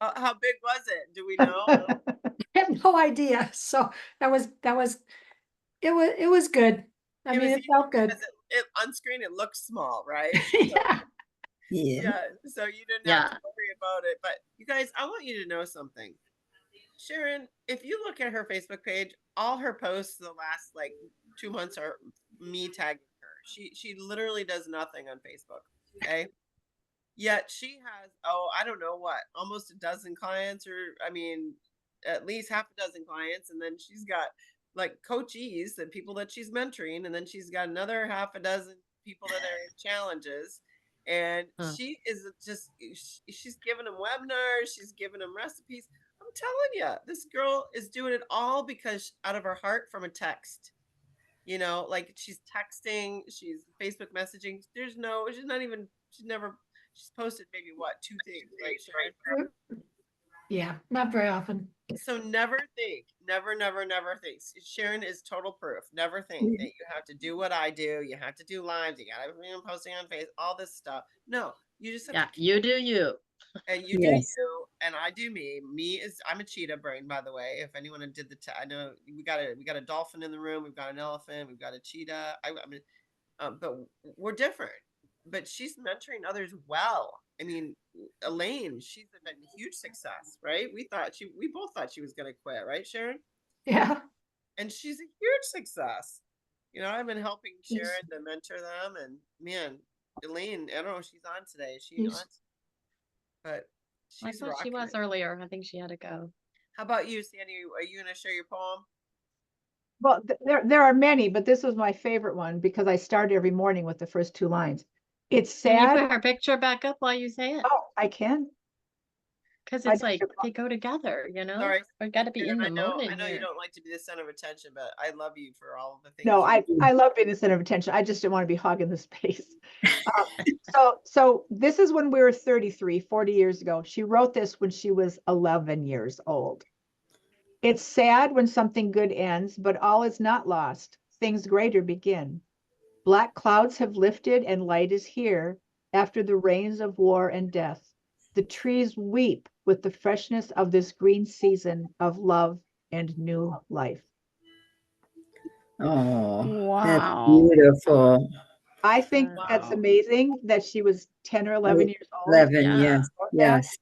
How big was it? Do we know? I have no idea. So it was good. I mean, it felt good. Because it on screen it looks small, right? Yeah. yeah. Yeah, so you didn't have to worry about it. But you guys, I want you to know something. Sharon, if you look at her Facebook page, all her posts the last like 2 months are me tagging her. She literally does nothing on Facebook. Okay. Yet she has, I don't know what, almost a dozen clients, or I mean, at least half a dozen clients. And then she's got like coachees and people that she's mentoring. And then she's got another half a dozen people that are in challenges. And she is just, she's giving them webinars. She's giving them recipes. I'm telling you, this girl is doing it all because out of her heart from a text, you know, like she's texting, she's Facebook messaging. She's posted maybe what, 2 things, right, Sharon? Yeah, not very often. So never think. Sharon is total proof. Never think that you have to do what I do. You have to do lives. You gotta be posting on Facebook, all this stuff. No, you just have to you do you. and you do you, and I do me. I'm a cheetah brain, by the way. If anyone did I know we got a dolphin in the room. We've got an elephant. We've got a cheetah. I mean, but we're different. But she's mentoring others well. I mean, Elaine, she's been a huge success, right? We both thought she was going to quit, right, Sharon? Yeah. And she's a huge success. You know, I've been helping Yes. Sharon to mentor them, and man, Elaine, I don't know if she's on today. Is she Yes. on? But I she's thought she rocking was it. earlier. I think she had to go. How about you, Sandy? Are you going to share your poem? Well, there are many, but this was my favorite one because I start every morning with the first two lines. It's Can you sad. put her picture back up while you say it? Oh, I can. Because I it's just like took off. they go together, you know? Sorry, We got to be Sharon, in the moment I know you here. don't like to be the center of attention, but I love you for all of the things. No, you do. I love being the center of attention. I just didn't want to be hogging the space. So this is when we were 33, 40 years ago. She wrote this when she was 11 years old. It's sad when something good ends, but all is not lost. Things greater begin. Black clouds have lifted and light is here after the rains of war and death. The trees weep with the freshness of this green season of love and new life. Oh, that's Wow. beautiful. I think Wow. that's amazing that she was 10 or 11 years old. 11, Yeah. yes, wrote that. yes.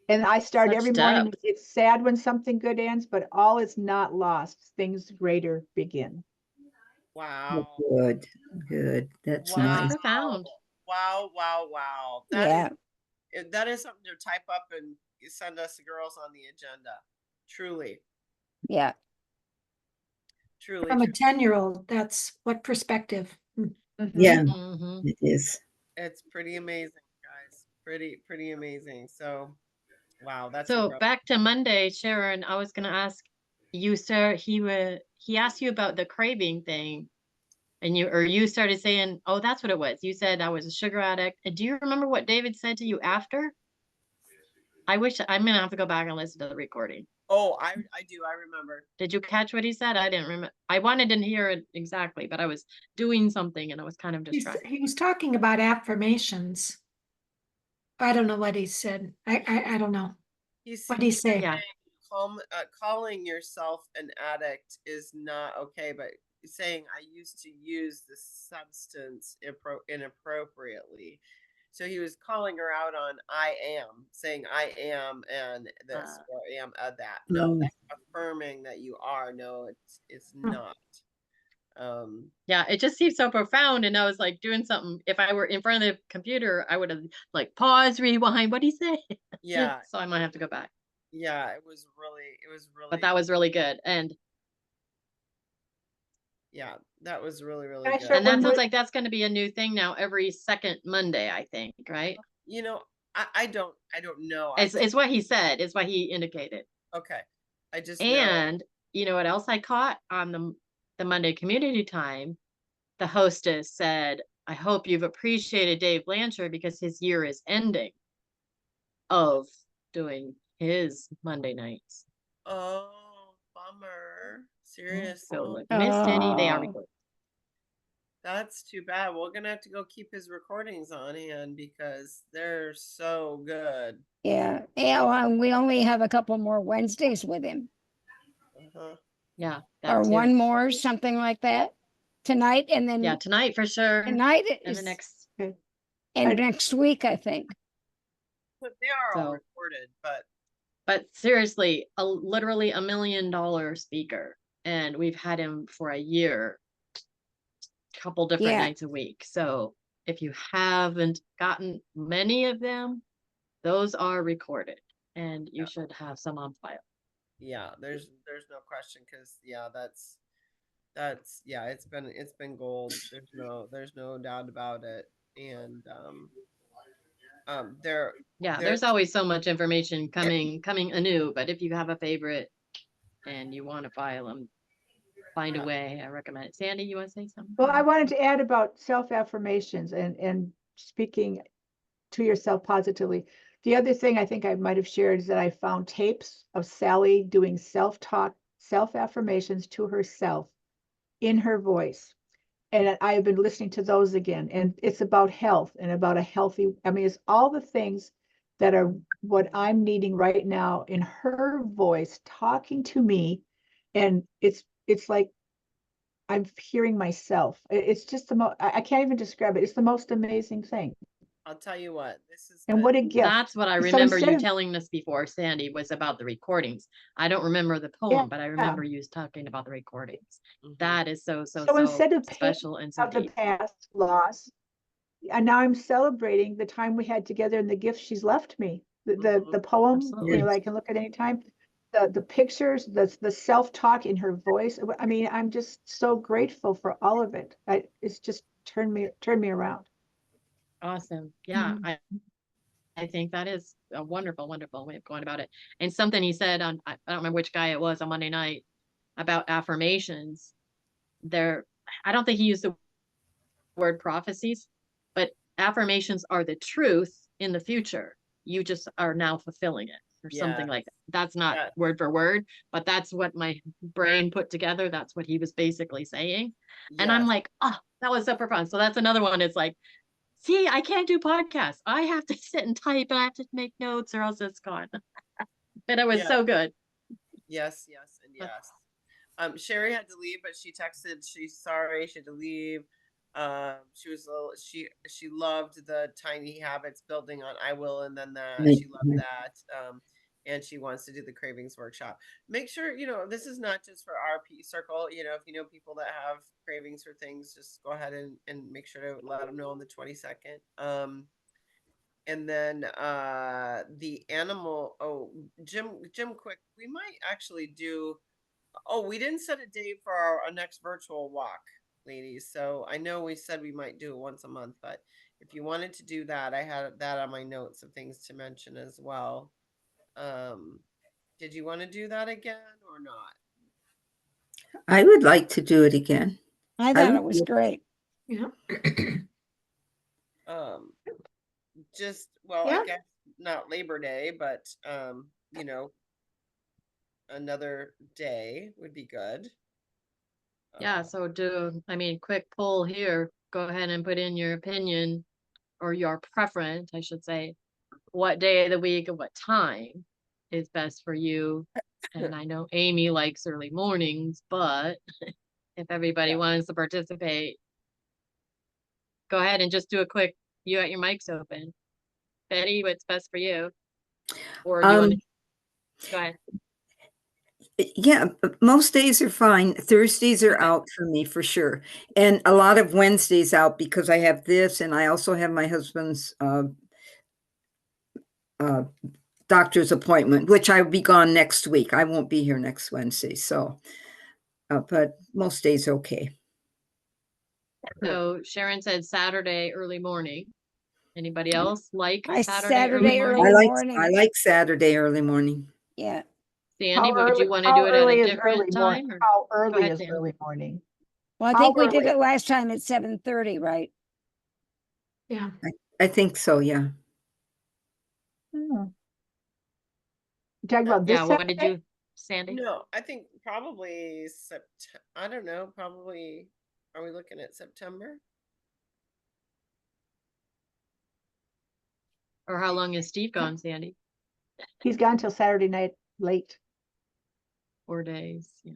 And I start Such every morning depth. with, it's sad when something good ends, but all is not lost. Things greater begin. Wow. Good, good. That's Wow. nice. Profound. Wow, wow, wow. Yeah. That is something to type up and send us the girls on the agenda. Truly, Yeah. truly, From a truly. 10-year-old, that's what perspective. Yeah, Hmm. it is. It's pretty amazing, guys. Pretty amazing. So, wow, that's So incredible. back to Monday, Sharon, I was gonna ask you, sir, he asked you about the craving thing, and you started saying, oh, that's what it was. You said I was a sugar addict. And do you remember what David said to you after? I'm gonna have to go back and listen to the recording. Oh, I do. I remember. Did you catch what he said? I didn't remember. I wanted to hear it exactly, but I was doing something and I was kind of distracted. He was talking about affirmations. I don't know what he said. I don't know. What did he say? Yeah. Calling yourself an addict is not okay, but saying I used to use the substance inappropriately. So he was calling her out on I am, saying I am and this or I am that. No, affirming that you are. No, it's not. Yeah, it just seems so profound. And I was like doing something. If I were in front of the computer, I would have like pause, rewind. What do you say? Yeah. So I might have to go back. Yeah, it was really. But that was really good. And yeah, that was really Can I good. share and that one sounds more- like that's going to be a new thing now every second Monday, I think, right? You know, I don't know. It's what he said. It's what he indicated. Okay. I just know. And you know what else I caught on the Monday community time? The hostess said, I hope you've appreciated Dave Blanchard because his year is ending of doing his Monday nights. Oh, bummer. Seriously. So like, Miss Teddy, they are Oh. recorded. That's too bad. We're gonna have to go keep his recordings on hand because they're so good. Yeah. Yeah. Well, we only have a couple more Wednesdays with him, Uh-huh. Yeah. or That too. one more, something like that. Tonight and then Yeah, tonight for sure. tonight And is the next. and next week, I think. But they are all So- recorded, but But seriously, literally $1 million speaker. And we've had him for a year, couple different Yeah. nights a week. So if you haven't gotten many of them, those are recorded and you should have some on file. yeah, there's no question because yeah, that's yeah, it's been gold. There's no doubt about it. And There's always so much information coming anew, but if you have a favorite and you want to file them, find a way. I recommend it. Sandy, you want to say something? Well, I wanted to add about self-affirmations and speaking to yourself positively. The other thing I think I might have shared is that I found tapes of Sally doing self-talk, self-affirmations to herself in her voice. And I have been listening to those again. And it's about health and about a healthy, I mean, it's all the things that are what I'm needing right now in her voice talking to me. And it's like I'm hearing myself. It's just the most, I can't even describe it. It's the most amazing thing. I'll tell you what, this is And good. what a gift. That's what I So remember instead you of- telling us before, Sandy, was about the recordings. I don't remember the poem, but I remember you talking about the recordings. Mhm. That is so So instead of pain special and so of the deep. past loss, and now I'm celebrating the time we had together and the gifts she's left me. The poem, Absolutely. I can look at any time. The pictures, the self-talk in her voice. I mean, I'm just so grateful for all of it. It's just turned me around. Awesome. Yeah, I think that is a wonderful, wonderful way of going about it. And something he said on, I don't remember which guy it was on Monday night about affirmations. I don't think he used the word prophecies, but affirmations are the truth in the future. You just are now fulfilling it or something like that. That's not Yeah. word for word, but that's what my brain put together. That's what he was basically saying. And I'm Yes. like, oh, that was super fun. So that's another one. It's like, see, I can't do podcasts. I have to sit and type and I have to make notes or else it's gone. But it was Yeah. so good. Yes, yes, and yes. Sherry had to leave, but she texted. She's sorry she had to leave. She was a little, she loved the Tiny Habits building on I Will, and then that she loved that. And she wants to do the cravings workshop. Make sure this is not just for our circle. If you know people that have cravings for things, just go ahead and make sure to let them know on the 22nd. And then the animal. Oh, Jim, quick. We might actually do. Oh, we didn't set a date for our next virtual walk, ladies. So I know we said we might do it once a month, but if you wanted to do that, I had that on my notes of things to mention as well. Did you want to do that again or not? I would like to do it again. I thought would it was do- great. Yeah. Just well, Yeah. I guess not Labor Day, but another day would be good. Yeah. So quick poll here. Go ahead and put in your opinion or your preference, I should say. What day of the week and what time is best for you? And I know Amy likes early mornings, but if everybody Yeah. wants to participate, go ahead and just do a quick, you got your mics open. Betty, what's best for you? Or do you want to go ahead? Yeah, most days are fine. Thursdays are out for me for sure. And a lot of Wednesdays out because I have this and I also have my husband's doctor's appointment, which I'll be gone next week. I won't be here next Wednesday. So, but most days okay. So Sharon said Saturday early morning. Anybody else like I Saturday Saturday early early morning? I like Saturday early morning. Yeah. Sandy, would you want to do it at a different time? Or? How early ahead, is Sandy. early morning? Well, I How think we did early? it last time at 7:30, right? Yeah. I think so, yeah. You talking about this Yeah, what did Saturday? you, Sandy? No, I think probably I don't know. Probably, are we looking at September? Or how long is Steve gone, Sandy? He's gone till Saturday night late. 4 days. Yeah.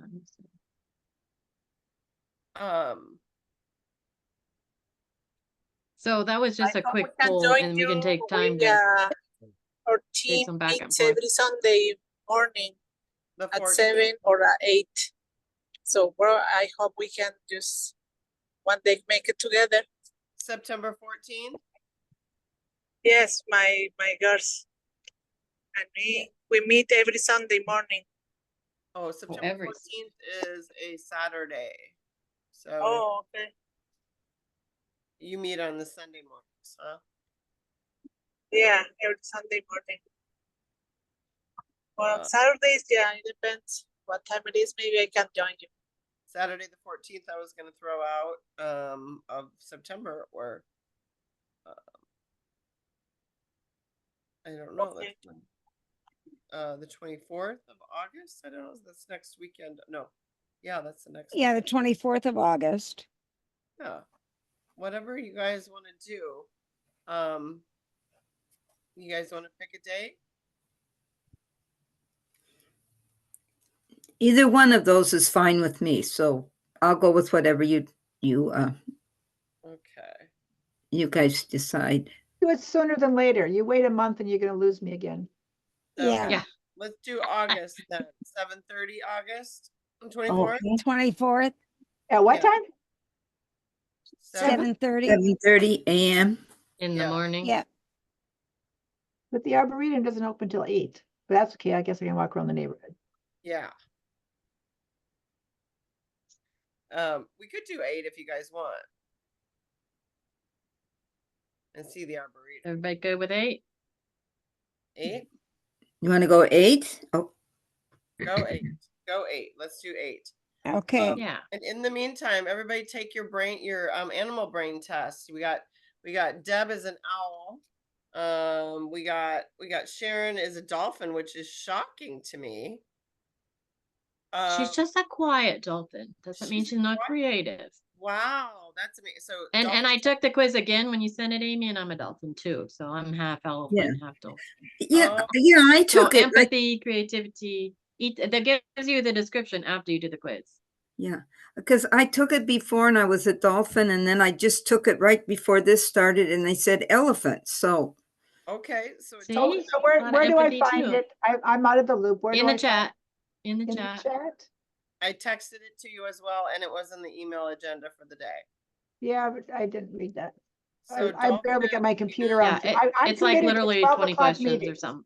So that was just I a hope quick we can poll join and we can take you. time We, to our do team some back and meets forth. every Sunday morning The at 14th. 7 or at 8. So I hope we can just one day make it together. September 14th. Yes, my girls and me, we meet every Sunday morning. Oh, September every 14th is a Saturday. So Oh, okay. you meet on the Sunday mornings, huh? Yeah, every Sunday morning. Well, Saturdays, yeah, it depends what time it is. Maybe I can join you. Saturday the 14th, I was going to throw out of September, or I don't know. Okay. The 24th of August. I don't know. That's next weekend. No. Yeah, that's the next. Yeah, the weekend. 24th of August. Yeah. Whatever you guys want to do. You guys want to pick a date? Either one of those is fine with me. So I'll go with whatever you Okay. guys decide. Do it sooner than later. You wait a month and you're gonna lose me again. Yeah. Okay. Yeah. Let's do August then. 7:30 August 24th. Okay, 24th, At what Yeah. time? 7:30. 7:30 a.m. In the Yeah. morning. Yeah. But the Arboretum doesn't open till 8. But that's okay. I guess I can walk around the neighborhood. Yeah. We could do 8 if you guys want. And see the Arboretum. Everybody good with 8? 8? You want to go 8? Oh, Go 8. Go 8. Let's do 8. Okay. Yeah. And in the meantime, everybody take your animal brain test. We got Deb as an owl. We got Sharon as a dolphin, which is shocking to me. She's just a quiet dolphin. Doesn't mean she's she's not quiet. creative. Wow, that's amazing. So And I took the quiz again when you sent it, Amy, and I'm a dolphin too. So I'm half elephant, half dolphin. yeah, Oh. yeah. I So took it. empathy, creativity, that gives you the description after you do the quiz. Yeah, because I took it before and I was a dolphin, and then I just took it right before this started, and they said elephant. So okay, so See? So, A so where lot of do I empathy, find too. it? I'm out of the loop. Where In do the I find chat. In the it? In the chat. chat? I texted it to you as well, and it was in the email agenda for the day. Yeah, but I didn't read that. So I dolphin barely get my computer on. Yeah, I'm it's like committed to literally 12 20 o'clock questions or meetings. something.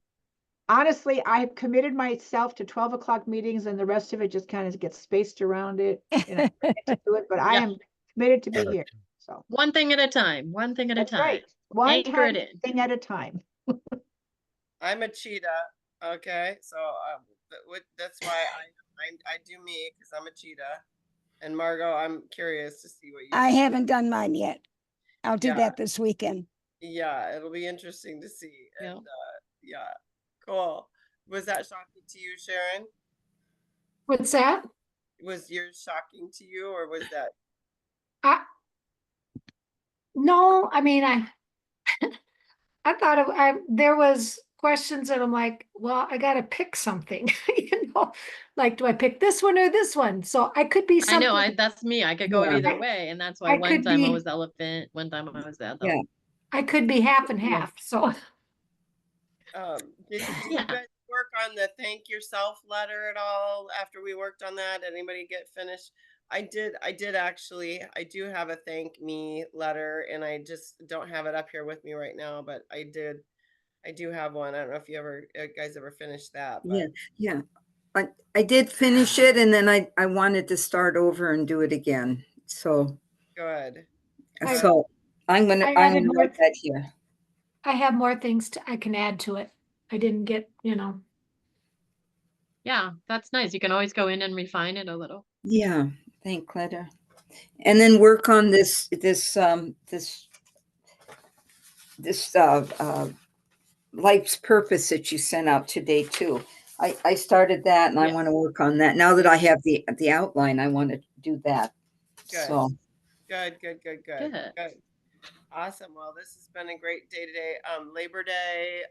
Honestly, I've committed myself to 12 o'clock meetings and the rest of it just kind of gets spaced around it. And I forget to do it, but I Yeah. am committed to be here. So One thing at a time. One thing at a that's time. right. One Anchor it in. thing at a time. I'm a cheetah. Okay, so that's why I do me because I'm a cheetah. And Margot, I'm curious to see what you. I haven't done mine yet. I'll do Yeah. that this weekend. Yeah, it'll be interesting to see. Yeah. And yeah, cool. Was that shocking to you, Sharon? What's that? Was yours shocking to you, or was that? No, I mean, I thought there was questions that I'm like, well, I gotta pick something, like, do I pick this one or this one? So I could be I know, something, that's me. I could go Yeah. either way. And that's why I one could time I be- was elephant, one time I was the other. Yeah. I could be half and Yeah. half, so. Did you Yeah. guys work on the thank yourself letter at all after we worked on that? Anybody get finished? I did actually. I do have a thank me letter, and I just don't have it up here with me right now, but I do have one. I don't know if you guys ever finished that. But yeah. I did finish it, and then I wanted to start over and do it again. So good. so I'm gonna I added more write that here. I have more things I can add to it. I didn't get, Yeah, that's nice. You can always go in and refine it a little. Yeah, thank Cleta. And then work on this life's purpose that you sent out today too. I started that, and I Yes. want to work on that. Now that I have the outline, I want to do that. Good. So Good. Good. Awesome. Well, this has been a great day today. Labor Day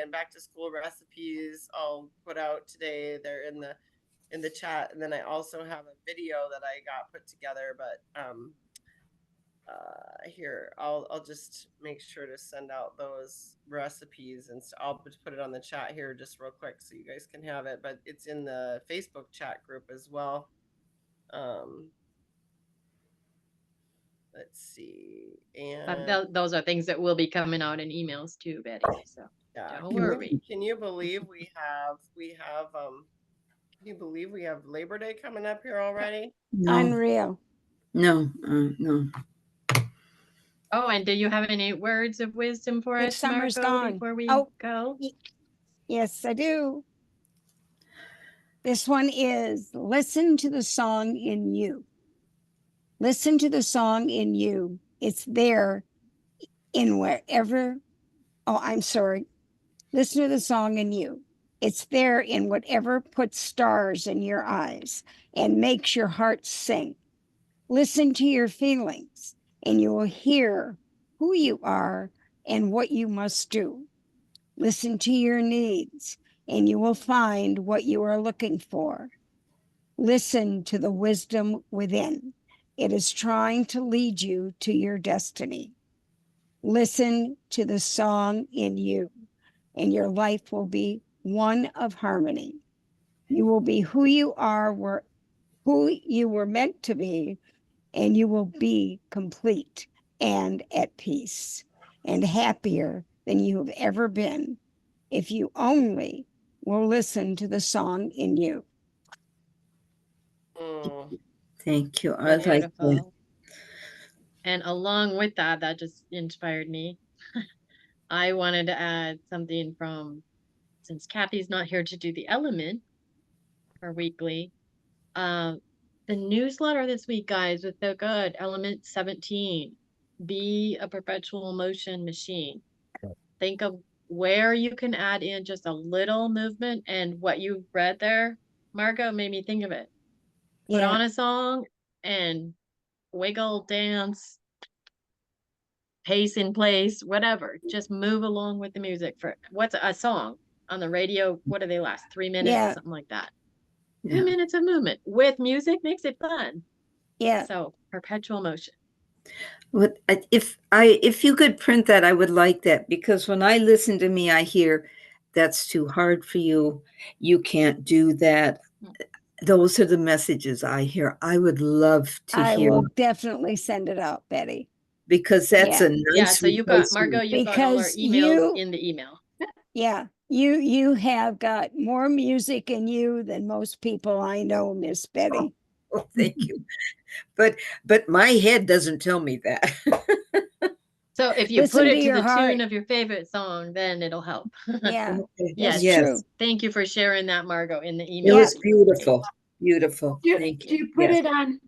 and back to school recipes I'll put out today. They're in the chat. And then I also have a video that I got put together, but here I'll just make sure to send out those recipes, and I'll just put it on the chat here just real quick so you guys can have it, but it's in the Facebook chat group as well. Let's see. And Mm. Oh, Those are things that will be coming out in emails too, Betty. So yeah, don't worry. can you believe we have can you believe we have Labor Day coming up here already? no, Unreal. no. Oh, and do you have any words of wisdom for Good us, summer's Margot, gone. before we Oh. go? Yes, I do. This one is listen to the song in you. Listen to the song in you. It's there in wherever. Oh, I'm sorry. Listen to the song in you. It's there in whatever puts stars in your eyes and makes your heart sing. Listen to your feelings, and you will hear who you are and what you must do. Listen to your needs, and you will find what you are looking for. Listen to the wisdom within. It is trying to lead you to your destiny. Listen to the song in you, and your life will be one of harmony. You will be who you are, who you were meant to be, and you will be complete and at peace and happier than you have ever been if you only will listen to the song in you. Mm. Thank you. I like that. Beautiful. And along with that, that just inspired me. I wanted to add something from, since Kathy's not here to do the element for weekly, the newsletter this week, guys, was so good. Element 17, be a perpetual motion machine. Think of where you can add in just a little movement, and what you read there, Margot, made me think of it. Put Yeah. on a song and wiggle, dance, pace in place, whatever. Just move along with the music. For what's a song on the radio? What do they last? 3 minutes, Yeah. something like that. Yeah. 2 minutes of movement with music makes it fun. Yeah. So perpetual motion. What if you could print that, I would like that, because when I listen to me, I hear that's too hard for you. You can't do that. Those are the messages I hear. I would love to I hear, will definitely send it out, Betty. because that's Yeah. a nice Yeah, so you got, replacement. Margot, you've got all our Because emails you- in the email. Yeah. You have got more music in you than most people I know, Miss Betty. Oh, thank you. But my head doesn't tell me that. So if you Listen put to it to your the heart. tune of your favorite song, then it'll help. Yeah. Okay. Yes. That's true. Thank you for sharing that, Margot, in the It email. was beautiful. Beautiful. Do Thank do you. you put Yes. it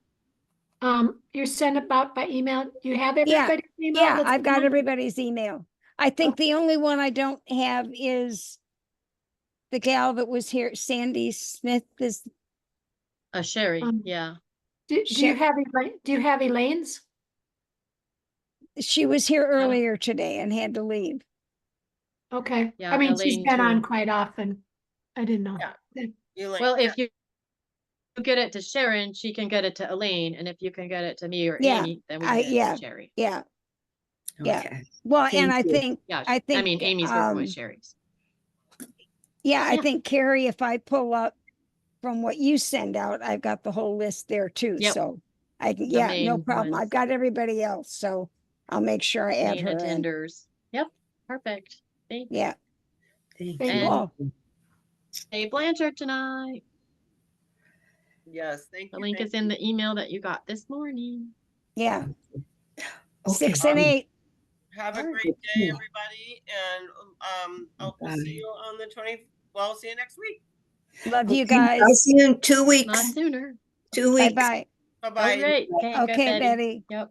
on, you send it out by email? Do you have Yeah, everybody's email? Yeah, that's I've got on? everybody's email. I think the only one I don't have is the gal that was here, Sandy Smith is, Sherry, yeah. Do Sher- you have Elaine's? she was here earlier today and had to leave. Okay. Yeah, I mean, she's Elaine been on too. quite often. I didn't know. Yeah. Elaine, Well, if you get it to Sharon, she can get it to Elaine, and if you can get it to me or Yeah, Amy, then we can get it yeah. to Sherry. Yeah. Yeah. Okay. Well, and Thank I you. think, Yeah, I think, I mean, Amy's working with Sherry's. yeah, I Yeah. think Carrie, if I pull up from what you send out, I've got the whole list there too. Yep. So I can, The yeah, no main problem. ones. I've got everybody else. So I'll make sure I add Main her in. attenders. Yep, perfect. Thanks. Yeah. Thank Thank you. Cool. Hey, Blanchard tonight. yes, thank The you. link thank is in you. the email that you got this morning. Yeah. Okay. 6 and 8. Have a All right. great day, everybody, and I'll Bye. see you on the 20th. Well, I'll see you next week. Love you Okay, I'll guys. see you in 2 Not weeks. sooner. 2 Bye weeks. bye. Bye bye. Oh, great. Okay, good, Okay, Betty. Betty. Yep.